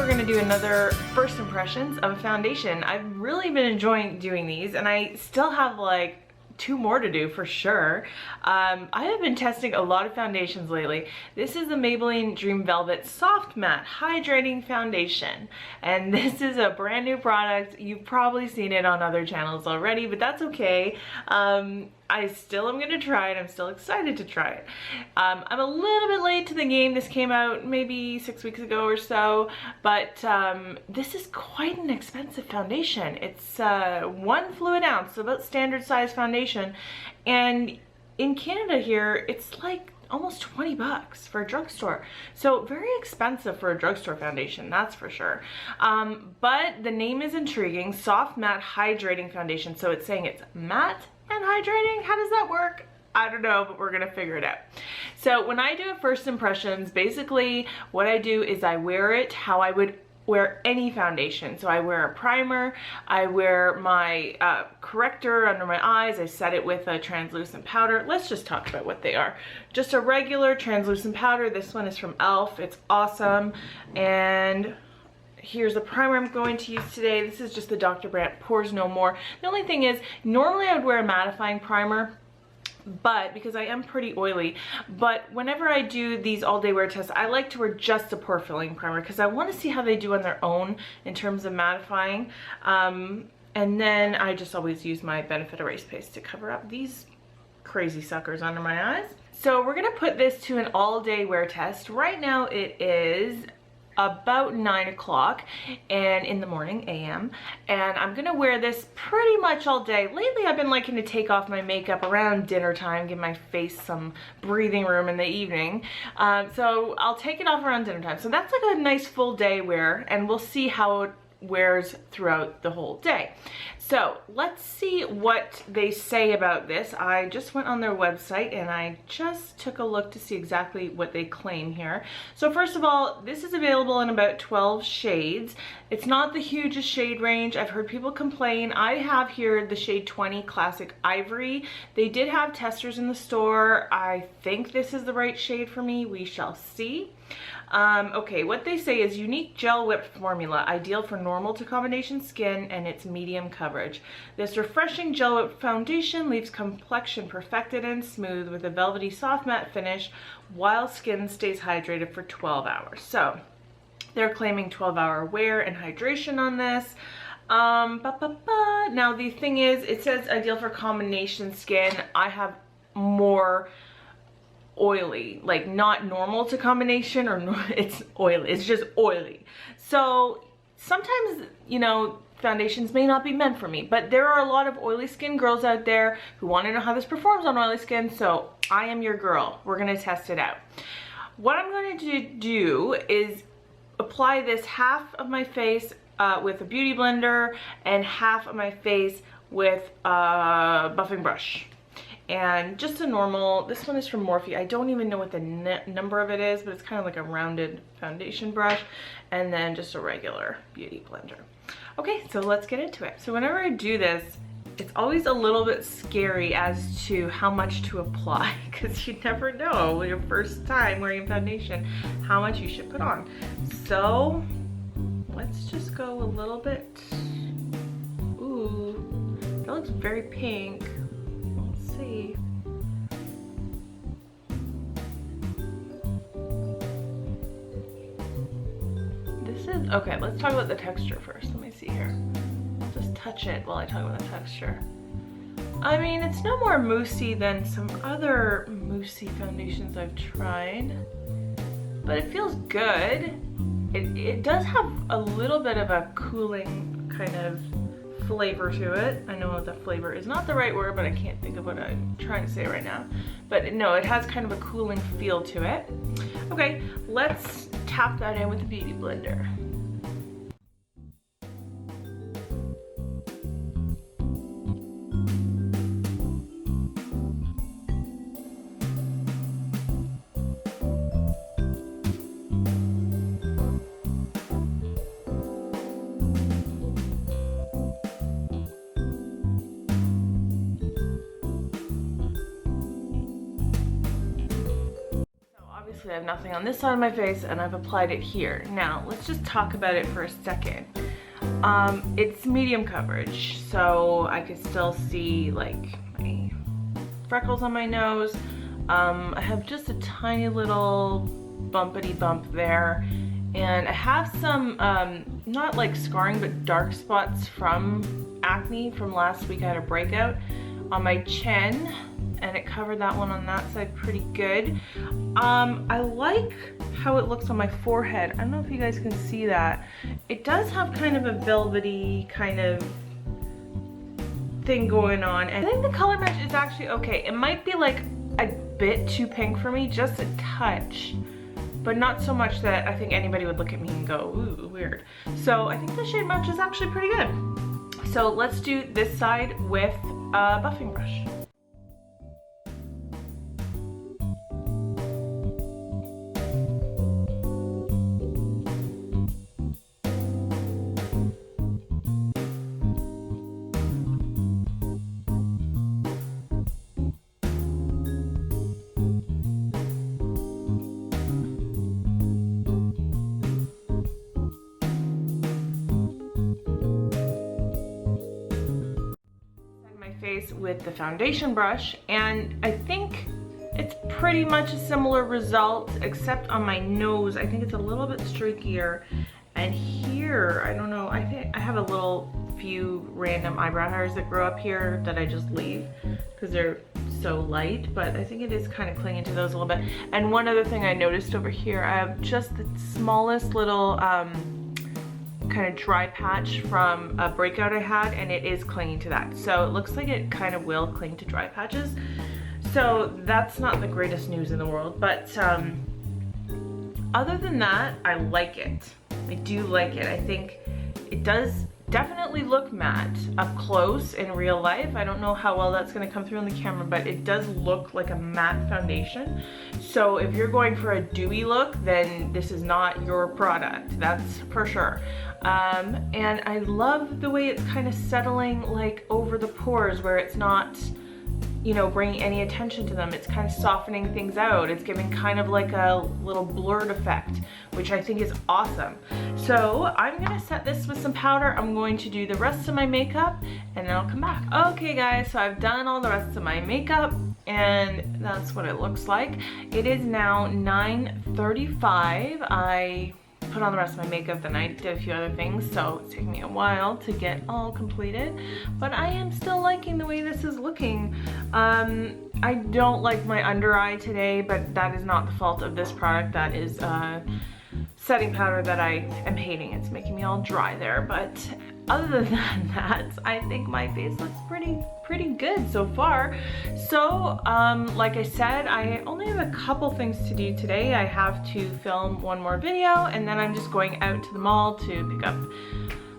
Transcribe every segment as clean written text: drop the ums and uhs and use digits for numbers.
gonna do another first impressions of a foundation. I've really been enjoying doing these, and I still have like 2 more to do for sure. I have been testing a lot of foundations lately. This is the Maybelline Dream Velvet Soft Matte Hydrating Foundation, and this is a brand new product. You've probably seen it on other channels already, but that's okay. I still am gonna try it. I'm still excited to try it. I'm a little bit late to the game. This came out maybe 6 weeks ago or so, but this is quite an expensive foundation. It's 1 fluid ounce, so about standard size foundation. And in Canada here, it's like almost 20 bucks for a drugstore. So very expensive for a drugstore foundation, that's for sure. But the name is intriguing, Soft Matte Hydrating Foundation. So it's saying it's matte and hydrating. How does that work? I don't know, but we're gonna figure it out. So when I do a first impressions, basically what I do is I wear it how I would wear any foundation. So I wear a primer, I wear my corrector under my eyes, I set it with a translucent powder. Let's just talk about what they are. Just a regular translucent powder. This one is from e.l.f. It's awesome. And here's the primer I'm going to use today. This is just the Dr. Brant Pores No More. The only thing is, normally I would wear a mattifying primer, but because I am pretty oily, but whenever I do these all day wear tests, I like to wear just a pore filling primer because I want to see how they do on their own in terms of mattifying. And then I just always use my Benefit Erase Paste to cover up these crazy suckers under my eyes. So we're gonna put this to an all day wear test. Right now it is about 9 o'clock and in the morning AM, and I'm gonna wear this pretty much all day. Lately I've been liking to take off my makeup around dinner time, give my face some breathing room in the evening. So I'll take it off around dinner time. So that's like a nice full day wear, and we'll see how it wears throughout the whole day. So let's see what they say about this. I just went on their website and I just took a look to see exactly what they claim here. So first of all, this is available in about 12 shades. It's not the hugest shade range. I've heard people complain. I have here the shade 20 Classic Ivory. They did have testers in the store. I think this is the right shade for me. We shall see. Okay, what they say is unique gel whipped formula, ideal for normal to combination skin, and it's medium coverage. This refreshing gel whipped foundation leaves complexion perfected and smooth with a velvety soft matte finish while skin stays hydrated for 12 hours. So they're claiming 12-hour wear and hydration on this. Now the thing is, it says ideal for combination skin. I have more oily, like not normal to combination, or it's oily, it's just oily. So sometimes, you know, foundations may not be meant for me, but there are a lot of oily skin girls out there who want to know how this performs on oily skin, so I am your girl. We're gonna test it out. What I'm going to do is apply this half of my face with a beauty blender and half of my face with a buffing brush. And just a normal, this one is from Morphe. I don't even know what the number of it is, but it's kind of like a rounded foundation brush. And then just a regular beauty blender. Okay, so let's get into it. So whenever I do this, it's always a little bit scary as to how much to apply, because you never know your first time wearing foundation how much you should put on. So let's just go a little bit. Ooh, that looks very pink. See. This is, okay, let's talk about the texture first. Let me see here. I'll just touch it while I talk about the texture. I mean, it's no more moussey than some other moussey foundations I've tried, but it feels good. It does have a little bit of a cooling kind of flavor to it. I know the flavor is not the right word, but I can't think of what I'm trying to say right now. But no, it has kind of a cooling feel to it. Okay, let's tap that in with the beauty blender. obviously I have nothing on this side of my face, and I've applied it here. Now, let's just talk about it for a second. It's medium coverage, so I can still see like my freckles on my nose. I have just a tiny little bumpity bump there, and I have some, not like scarring, but dark spots from acne from last week. I had a breakout on my chin, and it covered that one on that side pretty good. I like how it looks on my forehead. I don't know if you guys can see that. It does have kind of a velvety kind of thing going on, and I think the color match is actually okay. It might be like a bit too pink for me, just a touch, but not so much that I think anybody would look at me and go, ooh, weird. So I think the shade match is actually pretty good. So let's do this side with a buffing brush. Face with the foundation brush, and I think it's pretty much a similar result, except on my nose I think it's a little bit streakier, and here I don't know, I think I have a little few random eyebrow hairs that grow up here that I just leave because they're so light, but I think it is kind of clinging to those a little bit. And one other thing I noticed over here, I have just the smallest little kind of dry patch from a breakout I had, and it is clinging to that. So it looks like it kind of will cling to dry patches. So that's not the greatest news in the world, but other than that, I like it. I do like it. I think it does definitely look matte up close in real life. I don't know how well that's going to come through on the camera, but it does look like a matte foundation. So if you're going for a dewy look, then this is not your product, that's for sure. And I love the way it's kind of settling like over the pores, where it's not, you know, bringing any attention to them. It's kind of softening things out. It's giving kind of like a little blurred effect, which I think is awesome. So I'm gonna set this with some powder. I'm going to do the rest of my makeup, and then I'll come back. Okay guys, so I've done all the rest of my makeup, and that's what it looks like. It is now 9:35. I put on the rest of my makeup, then I did a few other things, so it's taking me a while to get all completed, but I am still liking the way this is looking. I don't like my under eye today, but that is not the fault of this product. That is setting powder that I am hating. It's making me all dry there, but other than that, I think my face looks pretty good so far. So like I said, I only have a couple things to do today. I have to film one more video, and then I'm just going out to the mall to pick up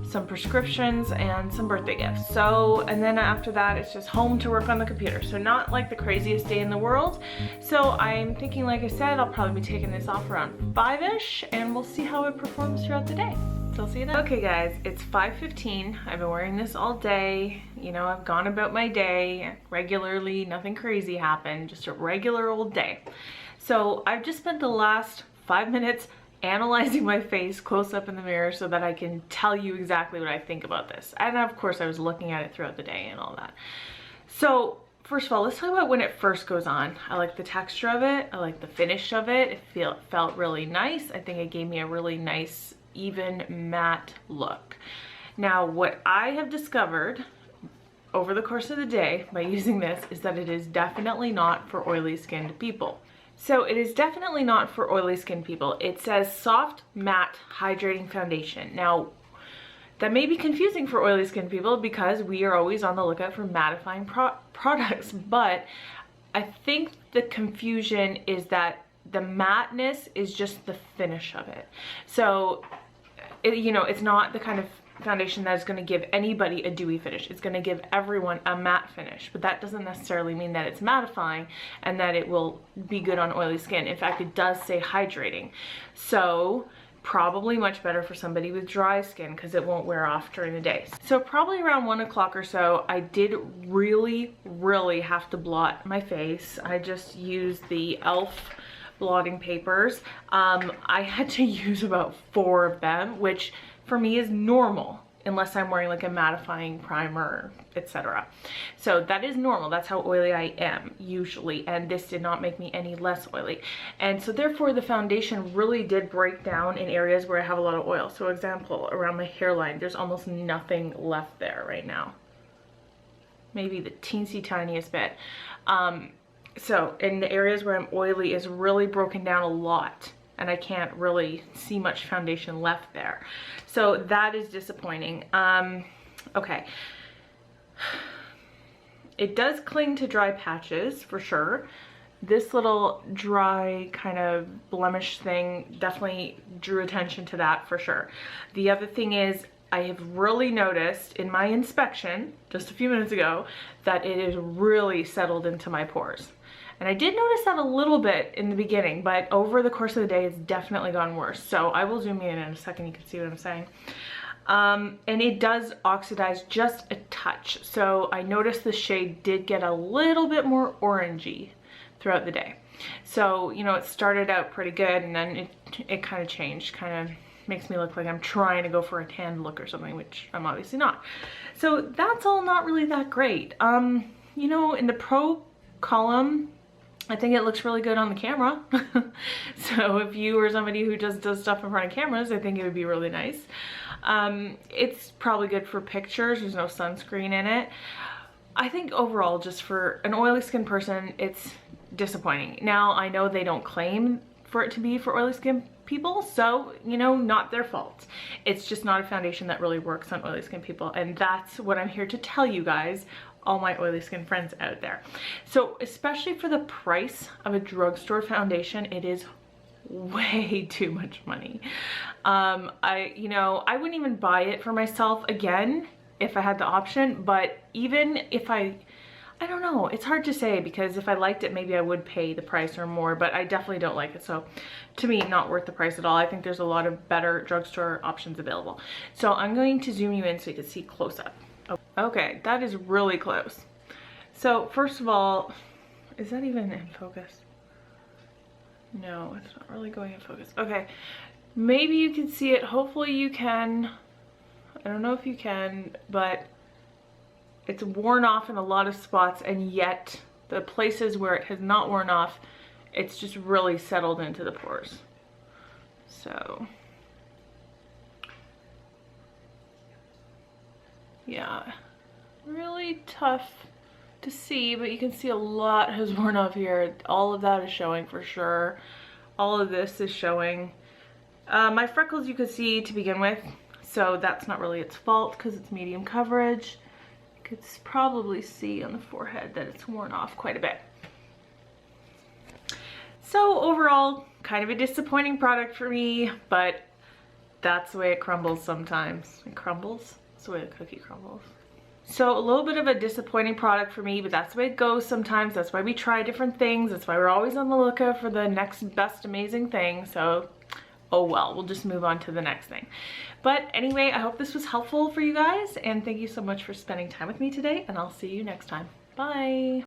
some prescriptions and some birthday gifts. So, and then after that, it's just home to work on the computer. So not like the craziest day in the world. So I'm thinking, like I said, I'll probably be taking this off around 5-ish, and we'll see how it performs throughout the day. So I'll see you then. Okay guys, it's 5:15. I've been wearing this all day. You know, I've gone about my day regularly. Nothing crazy happened, just a regular old day. So I've just spent the last 5 minutes analyzing my face close up in the mirror so that I can tell you exactly what I think about this. And of course I was looking at it throughout the day and all that. So first of all, let's talk about when it first goes on. I like the texture of it. I like the finish of it. It felt really nice. I think it gave me a really nice, even matte look. Now, what I have discovered over the course of the day by using this is that it is definitely not for oily skinned people. So it is definitely not for oily skin people. It says soft matte hydrating foundation. Now that may be confusing for oily skin people because we are always on the lookout for mattifying products, but I think the confusion is that the matteness is just the finish of it. So you know, it's not the kind of foundation that is going to give anybody a dewy finish. It's going to give everyone a matte finish, but that doesn't necessarily mean that it's mattifying and that it will be good on oily skin. In fact, it does say hydrating. So probably much better for somebody with dry skin because it won't wear off during the day. So probably around 1 o'clock or so, I did really have to blot my face. I just used the e.l.f. blotting papers. I had to use about 4 of them, which for me is normal unless I'm wearing like a mattifying primer, etc. So that is normal. That's how oily I am usually, and this did not make me any less oily. And so therefore the foundation really did break down in areas where I have a lot of oil. So example, around my hairline, there's almost nothing left there right now. Maybe the teensy tiniest bit. So in the areas where I'm oily is really broken down a lot, and I can't really see much foundation left there. So that is disappointing. Okay. It does cling to dry patches for sure. This little dry kind of blemish thing definitely drew attention to that for sure. The other thing is, I have really noticed in my inspection just a few minutes ago that it is really settled into my pores. And I did notice that a little bit in the beginning, but over the course of the day, it's definitely gone worse. So I will zoom in a second, you can see what I'm saying. And it does oxidize just a touch. So I noticed the shade did get a little bit more orangey throughout the day. So, you know, it started out pretty good and then it kind of changed, kind of makes me look like I'm trying to go for a tan look or something, which I'm obviously not. So that's all not really that great. You know, in the pro column, I think it looks really good on the camera. So if you are somebody who just does stuff in front of cameras, I think it would be really nice. It's probably good for pictures. There's no sunscreen in it. I think overall, just for an oily skin person, it's disappointing. Now, I know they don't claim for it to be for oily skin people, so, you know, not their fault. It's just not a foundation that really works on oily skin people, and that's what I'm here to tell you guys, all my oily skin friends out there. So especially for the price of a drugstore foundation, it is way too much money. You know, I wouldn't even buy it for myself again if I had the option, but even if I don't know, it's hard to say, because if I liked it, maybe I would pay the price or more, but I definitely don't like it. So to me, not worth the price at all. I think there's a lot of better drugstore options available. So I'm going to zoom you in so you can see close up. Okay, that is really close. So first of all, is that even in focus? No, it's not really going in focus. Okay, maybe you can see it. Hopefully you can. I don't know if you can, but it's worn off in a lot of spots, and yet the places where it has not worn off, it's just really settled into the pores. So yeah, really tough to see, but you can see a lot has worn off here. All of that is showing for sure. All of this is showing. My freckles you could see to begin with, so that's not really its fault because it's medium coverage. You could probably see on the forehead that it's worn off quite a bit. So overall, kind of a disappointing product for me, but that's the way it crumbles sometimes. It crumbles? That's the way a cookie crumbles. So a little bit of a disappointing product for me, but that's the way it goes sometimes. That's why we try different things. That's why we're always on the lookout for the next best amazing thing. So, oh well, we'll just move on to the next thing. But anyway, I hope this was helpful for you guys, and thank you so much for spending time with me today, and I'll see you next time. Bye.